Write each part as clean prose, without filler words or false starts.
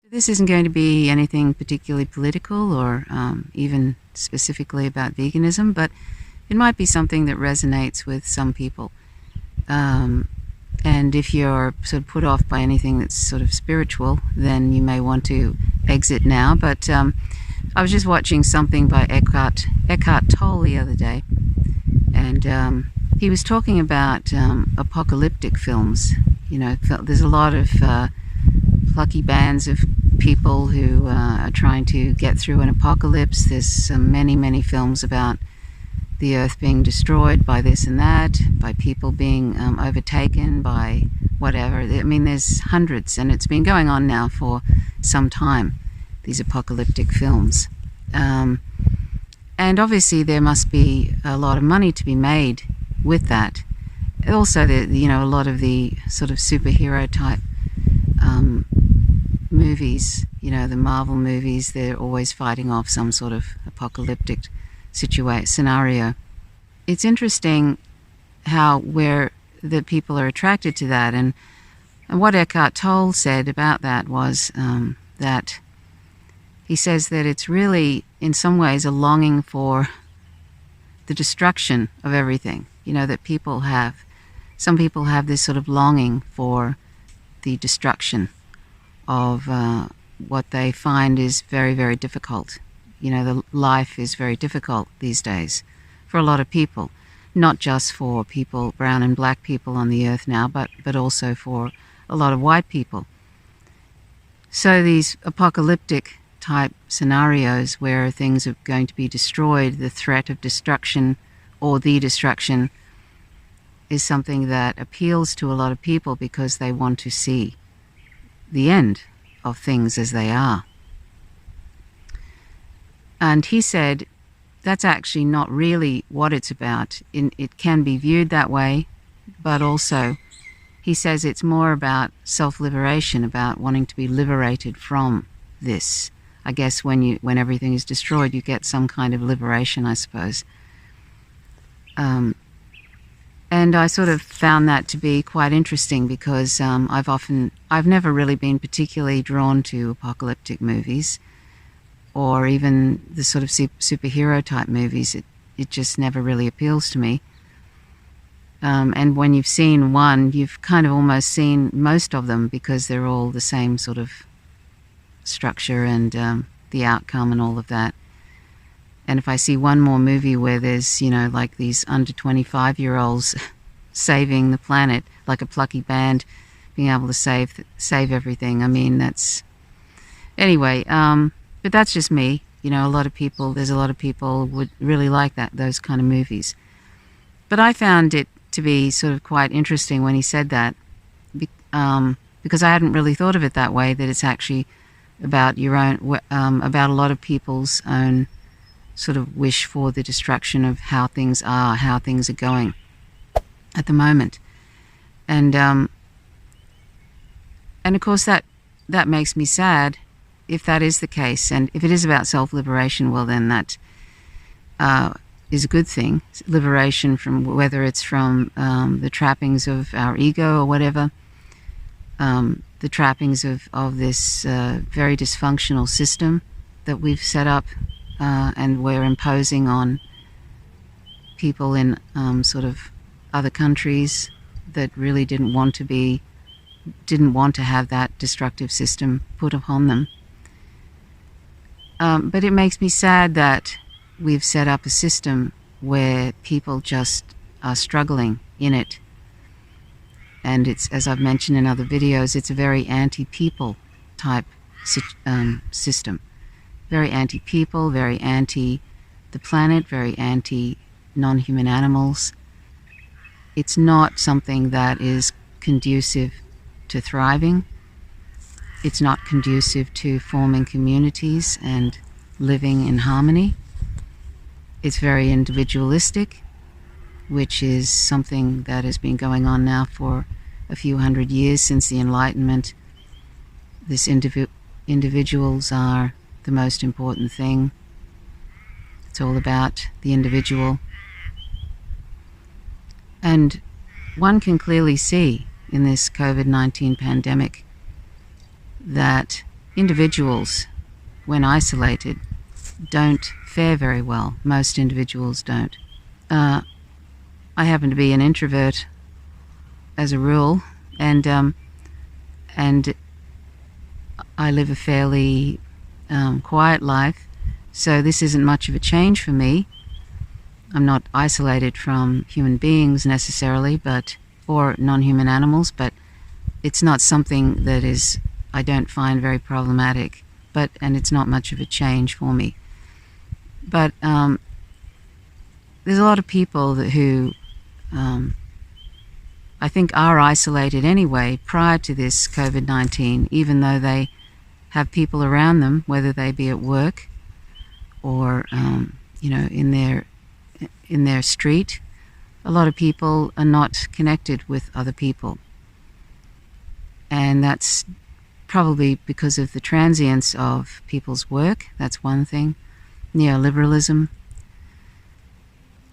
This isn't going to be anything particularly political or even specifically about veganism, but it might be something that resonates with some people. And if you're sort of put off by anything that's sort of spiritual, then you may want to exit now. But I was just watching something by Eckhart Tolle the other day, and he was talking about apocalyptic films. You know, there's a lot of plucky bands of people who are trying to get through an apocalypse. There's many films about the earth being destroyed by this and that, by people being overtaken by whatever. I mean, there's hundreds, and it's been going on now for some time, these apocalyptic films. And obviously there must be a lot of money to be made with that. Also, a lot of the sort of superhero type movies, the Marvel movies, they're always fighting off some sort of apocalyptic scenario. It's interesting where the people are attracted to that, and what Eckhart Tolle said about that was that he says that it's really, in some ways, a longing for the destruction of everything. That some people have this sort of longing for the destruction of what they find is very, very difficult. The life is very difficult these days for a lot of people, not just for people, brown and black people on the earth now, but also for a lot of white people. So these apocalyptic type scenarios where things are going to be destroyed, the threat of destruction or the destruction, is something that appeals to a lot of people because they want to see the end of things as they are. And he said that's actually not really what it's about. It can be viewed that way, but also he says it's more about self-liberation, about wanting to be liberated from this. I guess when everything is destroyed, you get some kind of liberation, I suppose. And I sort of found that to be quite interesting because I've never really been particularly drawn to apocalyptic movies or even the sort of superhero type movies. It just never really appeals to me. And when you've seen one, you've kind of almost seen most of them because they're all the same sort of structure and the outcome and all of that. And if I see one more movie where there's, like these under 25-year-olds saving the planet, like a plucky band being able to save everything, I mean, that's... Anyway, but that's just me. There's a lot of people would really like those kind of movies. But I found it to be sort of quite interesting when he said that, because I hadn't really thought of it that way, that it's actually about about a lot of people's own sort of wish for the destruction of how things are going at the moment. And of course that makes me sad if that is the case. And if it is about self-liberation, well then that is a good thing. Liberation from whether it's from the trappings of our ego or whatever, the trappings of this very dysfunctional system that we've set up and we're imposing on people in sort of other countries that really didn't want to have that destructive system put upon them. But it makes me sad that we've set up a system where people just are struggling in it. And it's, as I've mentioned in other videos, it's a very anti-people type system. Very anti-people, very anti the planet, very anti-non-human animals. It's not something that is conducive to thriving. It's not conducive to forming communities and living in harmony. It's very individualistic, which is something that has been going on now for a few hundred years since the Enlightenment. Individuals are the most important thing. It's all about the individual. And one can clearly see in this COVID-19 pandemic that individuals, when isolated, don't fare very well. Most individuals don't. I happen to be an introvert as a rule, and I live a fairly quiet life, so this isn't much of a change for me. I'm not isolated from human beings necessarily, or non-human animals, but it's not something that I don't find very problematic, and it's not much of a change for me. But there's a lot of people who I think are isolated anyway prior to this COVID-19, even though they have people around them, whether they be at work or in their street. A lot of people are not connected with other people, and that's probably because of the transience of people's work. That's one thing. Neoliberalism.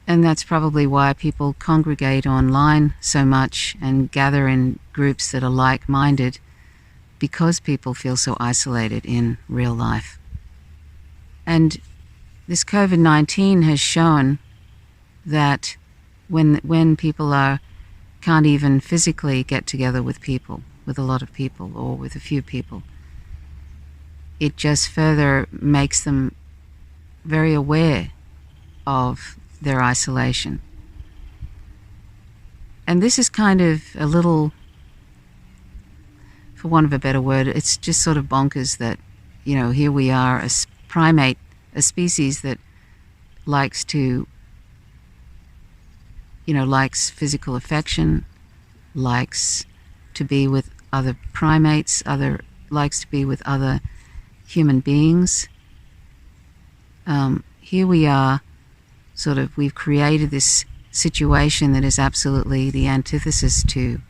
And that's probably why people congregate online so much and gather in groups that are like-minded, because people feel so isolated in real life. And this COVID-19 has shown that when people can't even physically get together with a lot of people, or with a few people, it just further makes them very aware of their isolation. And this is kind of a little, for want of a better word, it's just sort of bonkers that, here we are, a primate, a species that likes physical affection, likes to be with other primates, likes to be with other human beings. Here we are, we've created this situation that is absolutely the antithesis to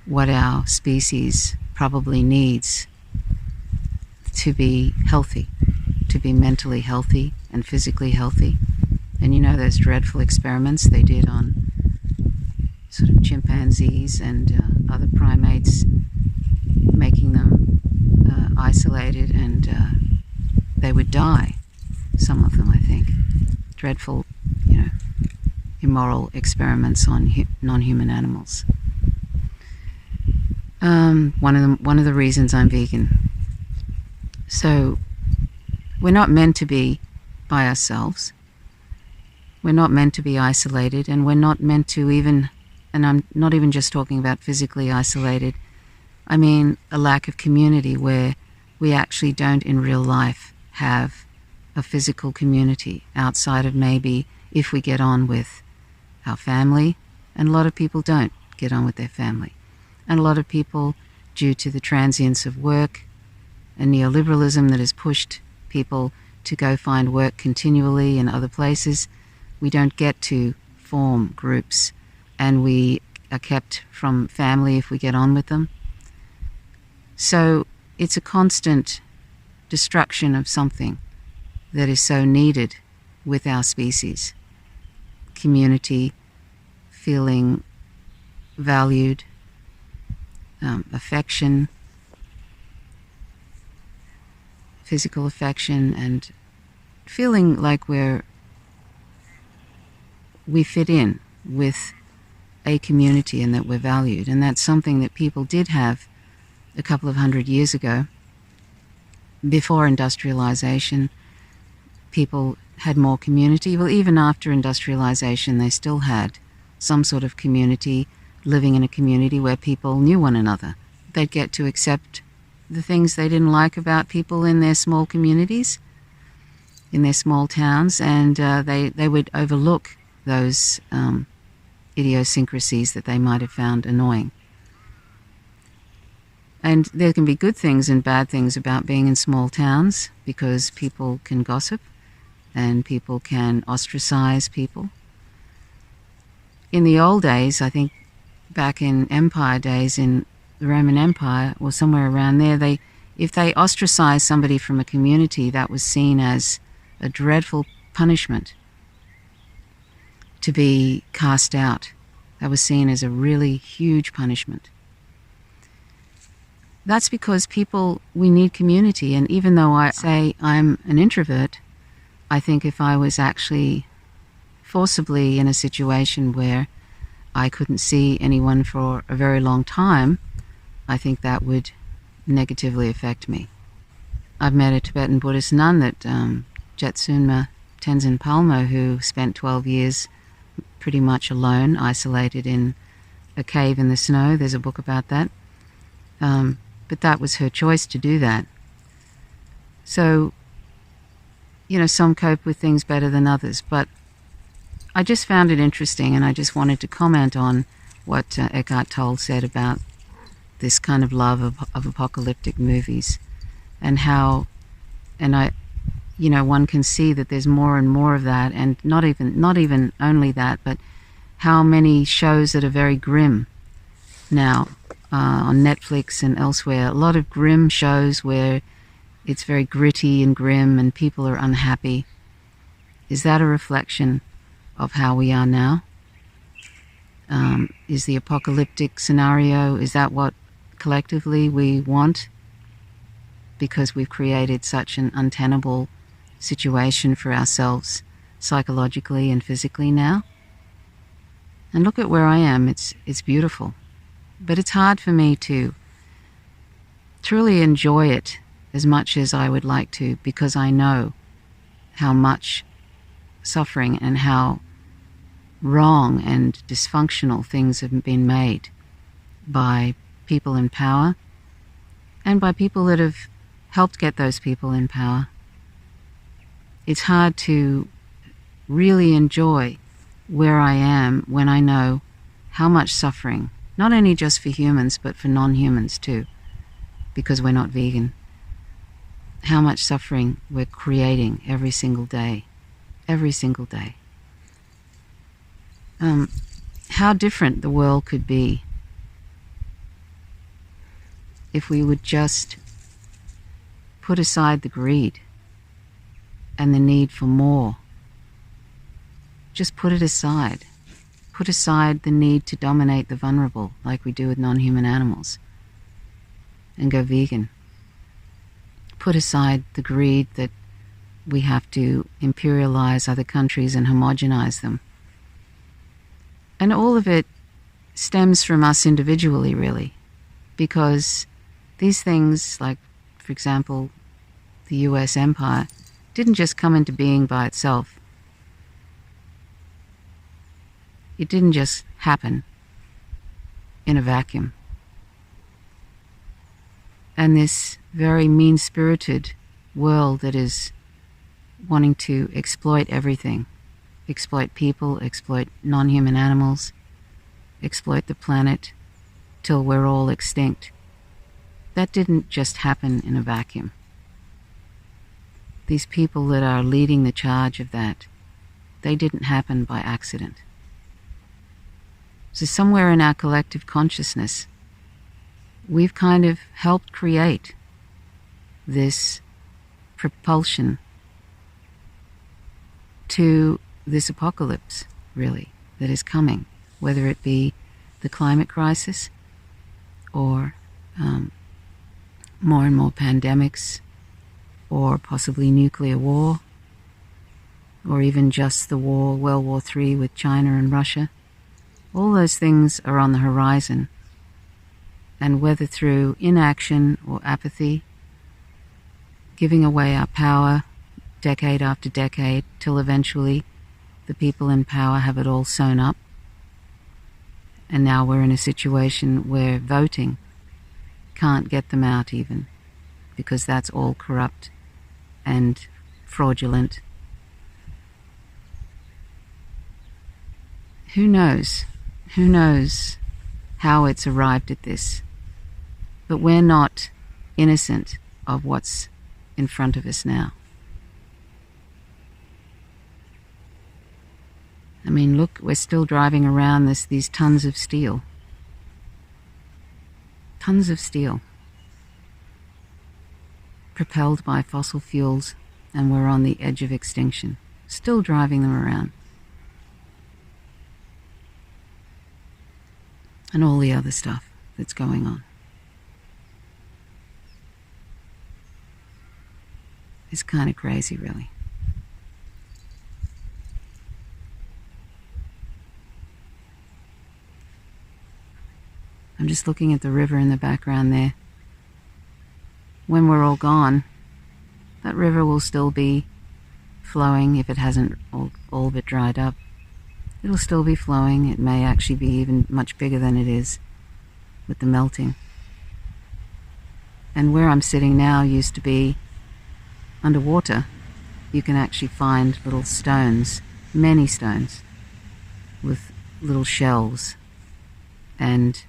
what our species probably needs to be healthy, to be mentally healthy and physically healthy. And those dreadful experiments they did on chimpanzees and other primates, making them isolated, and they would die, some of them, I think. Dreadful, immoral experiments on non-human animals. One of the reasons I'm vegan. So we're not meant to be by ourselves. We're not meant to be isolated, and we're not meant to even, and I'm not even just talking about physically isolated, I mean a lack of community where we actually don't in real life have a physical community outside of maybe if we get on with our family, and a lot of people don't get on with their family. And a lot of people, due to the transience of work and neoliberalism that has pushed people to go find work continually in other places, we don't get to form groups, and we are kept from family if we get on with them. So it's a constant destruction of something that is so needed with our species. Community, feeling valued, affection, physical affection, and feeling like we fit in with a community and that we're valued. And that's something that people did have a couple of 100 years ago. Before industrialization, people had more community. Well, even after industrialization, they still had some sort of community, living in a community where people knew one another. They'd get to accept the things they didn't like about people in their small communities, in their small towns, and they would overlook those idiosyncrasies that they might have found annoying. And there can be good things and bad things about being in small towns, because people can gossip and people can ostracize people. In the old days, I think back in empire days, in the Roman Empire or somewhere around there, if they ostracized somebody from a community, that was seen as a dreadful punishment, to be cast out. That was seen as a really huge punishment. that's because we need community. And even though I say I'm an introvert, I think if I was actually forcibly in a situation where I couldn't see anyone for a very long time, I think that would negatively affect me. I've met a Tibetan Buddhist nun that Jetsunma Tenzin Palmo, who spent 12 years pretty much alone, isolated in a cave in the snow. There's a book about that. But that was her choice to do that. So, some cope with things better than others. But I just found it interesting, and I just wanted to comment on what Eckhart Tolle said about this kind of love of apocalyptic movies, and how, one can see that there's more and more of that, and not even only that, but how many shows that are very grim now on Netflix and elsewhere. A lot of grim shows where it's very gritty and grim and people are unhappy. Is that a reflection of how we are now? Is the apocalyptic scenario, is that what collectively we want? Because we've created such an untenable situation for ourselves psychologically and physically now. And look at where I am. It's beautiful. But it's hard for me to truly enjoy it as much as I would like to, because I know how much suffering and how wrong and dysfunctional things have been made by people in power and by people that have helped get those people in power. It's hard to really enjoy where I am when I know how much suffering, not only just for humans but for non-humans too, because we're not vegan, how much suffering we're creating every single day. Every single day. How different the world could be if we would just put aside the greed and the need for more. Just put it aside. Put aside the need to dominate the vulnerable like we do with non-human animals and go vegan. Put aside the greed that we have to imperialize other countries and homogenize them. And all of it stems from us individually, really, because these things, like, for example, the US empire, didn't just come into being by itself. It didn't just happen in a vacuum. And this very mean-spirited world that is wanting to exploit everything, exploit people, exploit non-human animals, exploit the planet till we're all extinct. That didn't just happen in a vacuum. These people that are leading the charge of that, they didn't happen by accident. So somewhere in our collective consciousness, we've kind of helped create this propulsion to this apocalypse, really, that is coming, whether it be the climate crisis or more and more pandemics, or possibly nuclear war, or even just the war, World War III with China and Russia. All those things are on the horizon, and whether through inaction or apathy, giving away our power decade after decade till eventually the people in power have it all sewn up. And now we're in a situation where voting can't get them out even, because that's all corrupt and fraudulent. Who knows? Who knows how it's arrived at this? But we're not innocent of what's in front of us now. I mean, look, we're still driving around these tons of steel. Tons of steel. Propelled by fossil fuels, and we're on the edge of extinction. Still driving them around. And all the other stuff that's going on. is kind of crazy, really. I'm just looking at the river in the background there. When we're all gone, that river will still be flowing if it hasn't all but dried up. It'll still be flowing. It may actually be even much bigger than it is with the melting. And where I'm sitting now used to be underwater. You can actually find little stones, many stones, with little shells and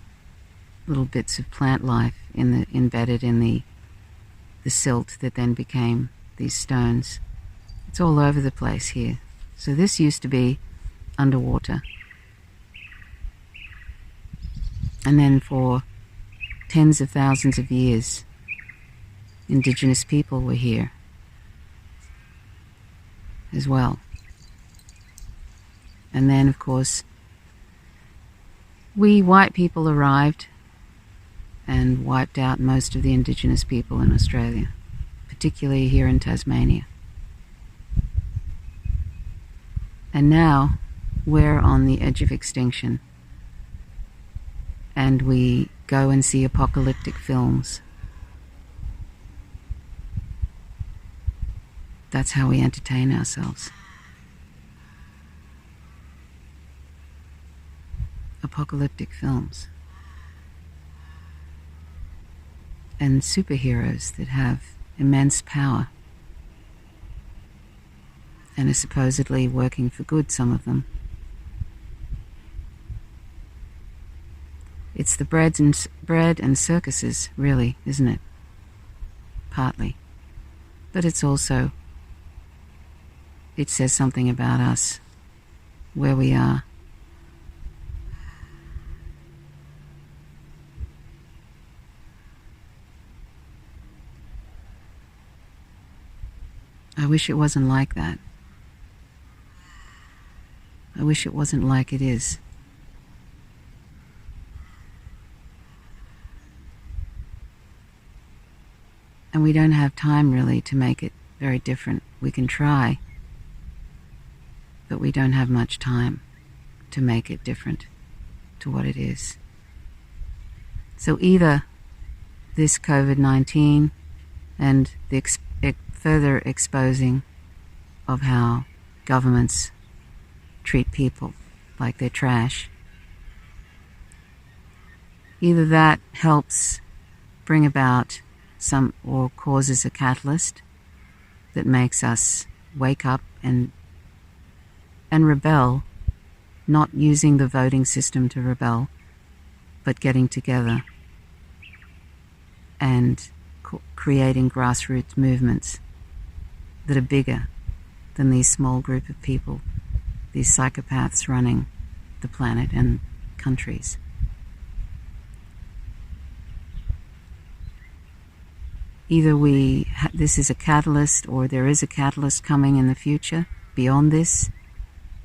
little bits of plant life embedded in the silt that then became these stones. It's all over the place here. So this used to be underwater. And then for tens of thousands of years, indigenous people were here as well. And then, of course, we white people arrived and wiped out most of the indigenous people in Australia, particularly here in Tasmania. And now we're on the edge of extinction, and we go and see apocalyptic films. That's how we entertain ourselves. Apocalyptic films. And superheroes that have immense power and are supposedly working for good, some of them. It's the bread and circuses, really, isn't it? Partly. But it's also, it says something about us, where we are. I wish it wasn't like that. I wish it wasn't like it is. And we don't have time really to make it very different. We can try, but we don't have much time to make it different to what it is. So either this COVID-19 and the further exposing of how governments treat people like they're trash, either that helps bring about some, or causes a catalyst that makes us wake up and rebel, not using the voting system to rebel, but getting together and creating grassroots movements that are bigger than these small group of people, these psychopaths running the planet and countries. Either this is a catalyst, or there is a catalyst coming in the future beyond this,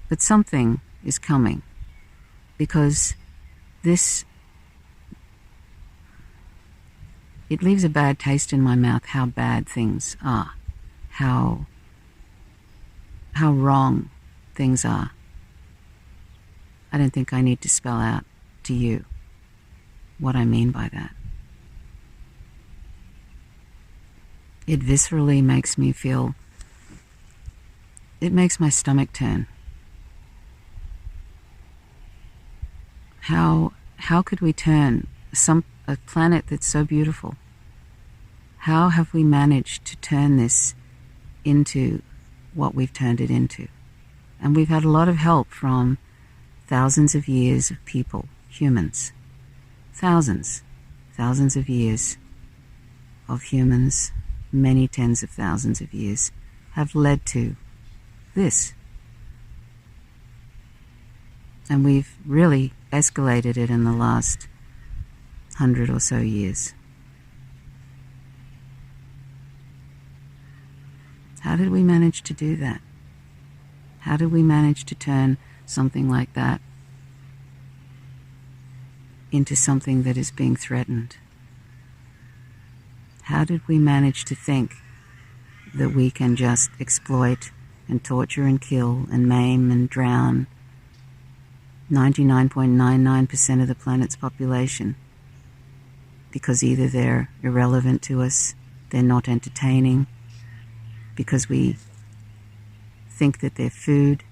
but something is coming, because it leaves a bad taste in my mouth how bad things are, how wrong things are. I don't think I need to spell out to you what I mean by that. It viscerally makes me feel, it makes my stomach turn. How could we turn a planet that's so beautiful? How have we managed to turn this into what we've turned it into? And we've had a lot of help from thousands of years of people, humans. Thousands of years of humans, many tens of thousands of years, have led to this. And we've really escalated it in the last 100 or so years. How did we manage to do that? How did we manage to turn something like that into something that is being threatened? How did we manage to think that we can just exploit and torture and kill and maim and drown 99.99% of the planet's population, because either they're irrelevant to us, they're not entertaining, because we think that they're food.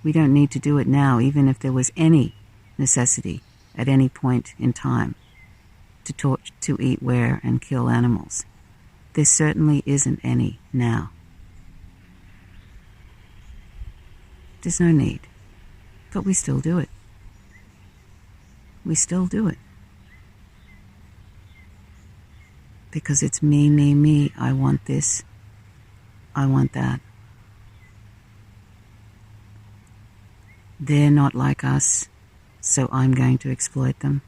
We don't need to do it now, even if there was any necessity at any point in time to eat, wear, and kill animals. There certainly isn't any now. There's no need. But we still do it. We still do it. Because it's me, me, me. I want this. I want that. They're not like us, so I'm going to exploit them.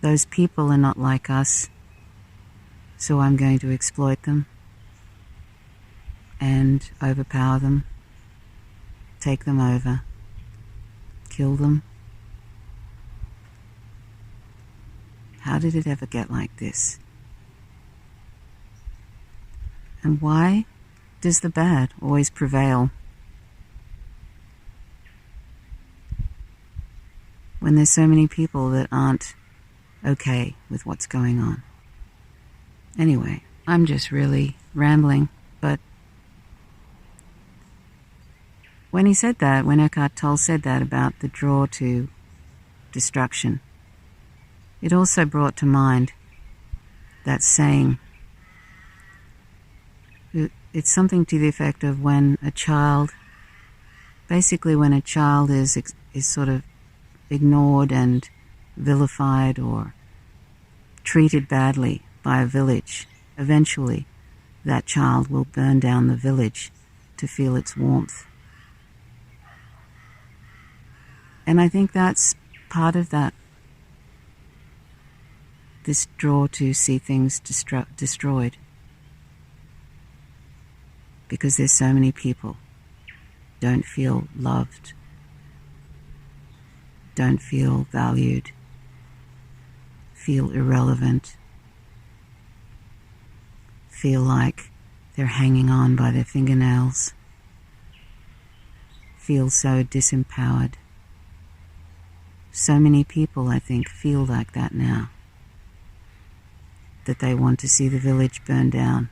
Those people are not like us, so I'm going to exploit them and overpower them, take them over, kill them. How did it ever get like this? And why does the bad always prevail? When there's so many people that aren't okay with what's going on. Anyway, I'm just really rambling, but when he said that, when Eckhart Tolle said that about the draw to destruction, it also brought to mind that saying. It's something to the effect of when a child is sort of ignored and vilified or treated badly by a village, eventually that child will burn down the village to feel its warmth. And I think that's part of that, this draw to see things destroyed. Because there's so many people don't feel loved, don't feel valued, feel irrelevant, feel like they're hanging on by their fingernails, feel so disempowered. So many people, I think, feel like that now, that they want to see the village burn down.